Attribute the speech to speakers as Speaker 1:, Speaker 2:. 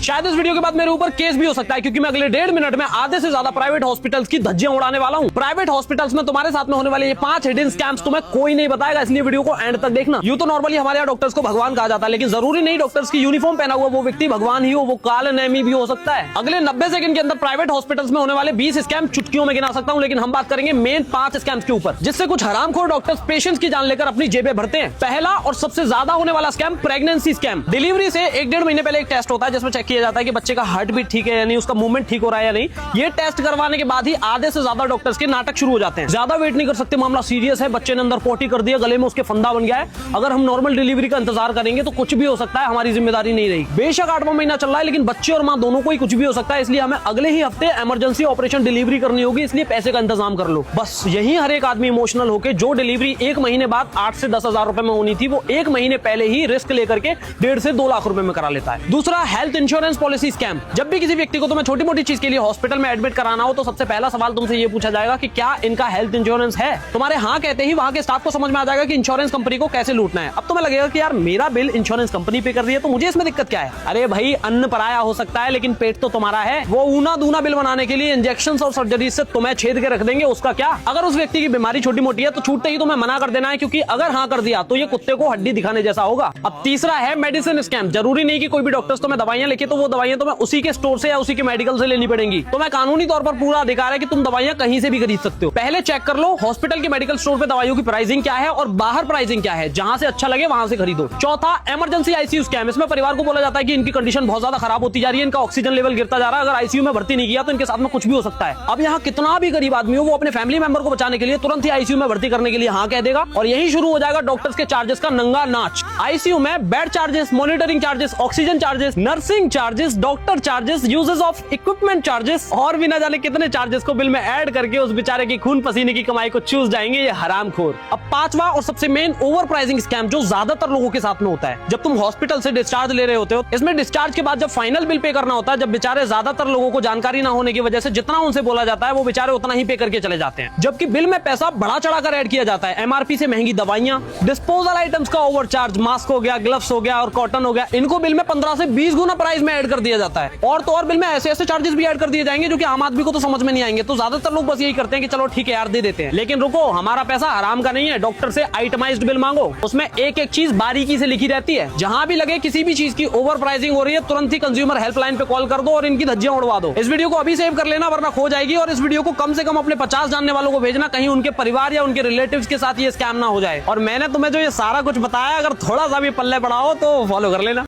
Speaker 1: शायद इस वीडियो के बाद मेरे ऊपर केस भी हो सकता है, क्योंकि मैं अगले 1.5 मिनट में आधे से ज्यादा प्राइवेट हॉस्पिटल्स की धज्जियां उड़ाने वाला हूँ। प्राइवेट हॉस्पिटल्स में तुम्हारे साथ में होने वाले ये 5 हिडन स्कैम्स तुम्हें कोई नहीं बताएगा, इसलिए वीडियो को एंड तक देखना। यूं तो नॉर्मली हमारे यहाँ डॉक्टर्स को भगवान कहा जाता है, लेकिन जरूरी नहीं डॉक्टर्स की यूनिफॉर्म पहना हुआ वो व्यक्ति भगवान ही हो, वो काल नेमी भी हो सकता है। अगले 90 सेकंड के अंदर प्राइवेट हॉस्पिटल्स में होने वाले 20 स्कैम चुटकियों में गिना सकता हूं, लेकिन हम बात करेंगे मेन 5 स्कैम्स के ऊपर, जिससे कुछ हरामखोर डॉक्टर्स पेशेंट्स की जान लेकर अपनी जेबें भरते हैं। पहला और सबसे ज्यादा होने वाला स्कैम प्रेगनेंसी स्कैम। डिलीवरी से 1-1.5 महीने पहले एक टेस्ट होता है जिसमें चेक किया जाता है कि बच्चे का हार्ट बीट ठीक है या नहीं, उसका मूवमेंट ठीक हो रहा है या नहीं। ये टेस्ट करवाने के बाद ही आधे से ज्यादा डॉक्टर्स के नाटक शुरू हो जाते हैं। ज्यादा वेट नहीं कर सकते, मामला सीरियस है, बच्चे ने अंदर पोटी कर दिया, गले में उसके फंदा बन गया है। अगर हम नॉर्मल डिलीवरी का इंतजार करेंगे तो कुछ भी हो सकता है, हमारी जिम्मेदारी नहीं रही। बेशक 8वां महीना चल रहा है, लेकिन बच्चे और मां दोनों को ही कुछ भी हो सकता है, इसलिए हमें अगले ही हफ्ते इमरजेंसी ऑपरेशन डिलीवरी करनी होगी, इसलिए पैसे का इंतजाम कर लो। बस यही हर एक आदमी इमोशनल होकर जो डिलीवरी 1 महीने बाद 8 से 10 हजार रुपए में होनी थी, वो 1 महीने पहले ही रिस्क लेकर के 1.5 से 2 लाख रुपए में करा लेता है। दूसरा, हेल्थ इंश्योरेंस पॉलिसी स्कैम। जब भी किसी व्यक्ति को तुम्हें छोटी मोटी चीज के लिए हॉस्पिटल में एडमिट कराना हो तो सबसे पहला सवाल तुमसे ये पूछा जाएगा कि क्या इनका हेल्थ इंश्योरेंस है। तुम्हारे हाँ कहते ही वहां के स्टाफ को समझ में आ जाएगा कि इंश्योरेंस कंपनी को कैसे लूटना है। अब तुम्हें लगेगा कि यार मेरा बिल इंश्योरेंस कंपनी पे कर रही है तो मुझे इसमें दिक्कत क्या है। अरे भाई, अन्न पराया हो सकता है लेकिन पेट तो तुम्हारा है। वो ऊना दूना बिल बनाने के लिए इंजेक्शन और सर्जरी से तुम्हें छेद के रख देंगे, उसका क्या। अगर उस व्यक्ति की बीमारी छोटी मोटी है तो छूटते ही तुम्हें मना कर देना है, क्योंकि अगर हाँ कर दिया तो ये कुत्ते को हड्डी दिखाने जैसा होगा। अब तीसरा है मेडिसिन स्कैम। जरूरी नहीं कि कोई भी डॉक्टर्स तुम्हें दवाइयां लिखे तो वो दवाइयां तुम्हें उसी के स्टोर से या उसी के मेडिकल से लेनी पड़ेंगी। तुम्हें कानूनी तौर पर पूरा अधिकार है कि तुम दवाइयां कहीं से भी खरीद सकते हो। पहले चेक कर लो हॉस्पिटल के मेडिकल स्टोर पे दवाइयों की प्राइसिंग क्या है और बाहर प्राइसिंग क्या है, जहां से अच्छा लगे वहां से खरीदो। चौथा, इमरजेंसी आईसीयू स्कैम। इसमें परिवार को बोला जाता है कि इनकी कंडीशन बहुत ज्यादा खराब होती जा रही है, इनका ऑक्सीजन लेवल गिरता जा रहा है, अगर आईसीयू में भर्ती नहीं किया तो इनके साथ में कुछ भी हो सकता है। अब यहाँ कितना भी गरीब आदमी हो, वो अपने फैमिली मेंबर को बचाने के लिए तुरंत ही आईसीयू में भर्ती करने के लिए हाँ कह देगा, और यही शुरू हो जाएगा डॉक्टर्स के चार्जेस का नंगा नाच। आईसीयू में bed charges, monitoring charges, oxygen charges, nursing charges, doctor charges, uses of equipment charges, और भी न जाने कितने चार्जेस को बिल में ऐड करके उस बेचारे की खून पसीने की कमाई को चूस जाएंगे ये हरामखोर। अब 5वां और सबसे मेन ओवर प्राइसिंग स्कैम, जो ज्यादातर लोगों के साथ में होता है। जब तुम हॉस्पिटल से डिस्चार्ज ले रहे होते हो, इसमें डिस्चार्ज के बाद जब फाइनल बिल पे करना होता है, जब बेचारे ज्यादातर लोगों को जानकारी ना होने की वजह से जितना उनसे बोला जाता है वो बेचारे उतना ही पे करके चले जाते हैं, जबकि बिल में पैसा बढ़ा चढ़ा कर ऐड किया जाता है। एमआरपी से महंगी दवाइयां, डिस्पोजल आइटम्स का ओवरचार्ज, मास्क हो गया, ग्लव्स हो गया और कॉटन हो गया, इनको बिल में 15 से 20 गुना प्राइस में ऐड कर दिया जाता है। और तो और बिल में ऐसे ऐसे चार्जेस भी ऐड कर दिए जाएंगे जो कि आम आदमी को तो समझ में नहीं आएंगे। तो ज्यादातर लोग बस यही करते हैं कि चलो ठीक है यार दे देते हैं, लेकिन रुको, हमारा पैसा हराम का नहीं है। डॉक्टर से आइटमाइज्ड बिल मांगो, उसमें एक एक चीज बारीकी से लिखी रहती है। जहां भी लगे किसी भी चीज की ओवर प्राइसिंग हो रही है, तुरंत ही कंज्यूमर हेल्पलाइन पे कॉल कर दो और इनकी धज्जियां उड़वा दो। इस वीडियो को अभी सेव कर लेना वरना खो जाएगी, और इस वीडियो को कम से कम अपने 50 जानने वालों को भेजना, कहीं उनके परिवार या उनके रिलेटिव्स के साथ ये स्कैम ना हो जाए। और मैंने तुम्हें जो ये सारा कुछ बताया, अगर थोड़ा सा भी पल्ले पड़ा हो तो फॉलो कर लेना।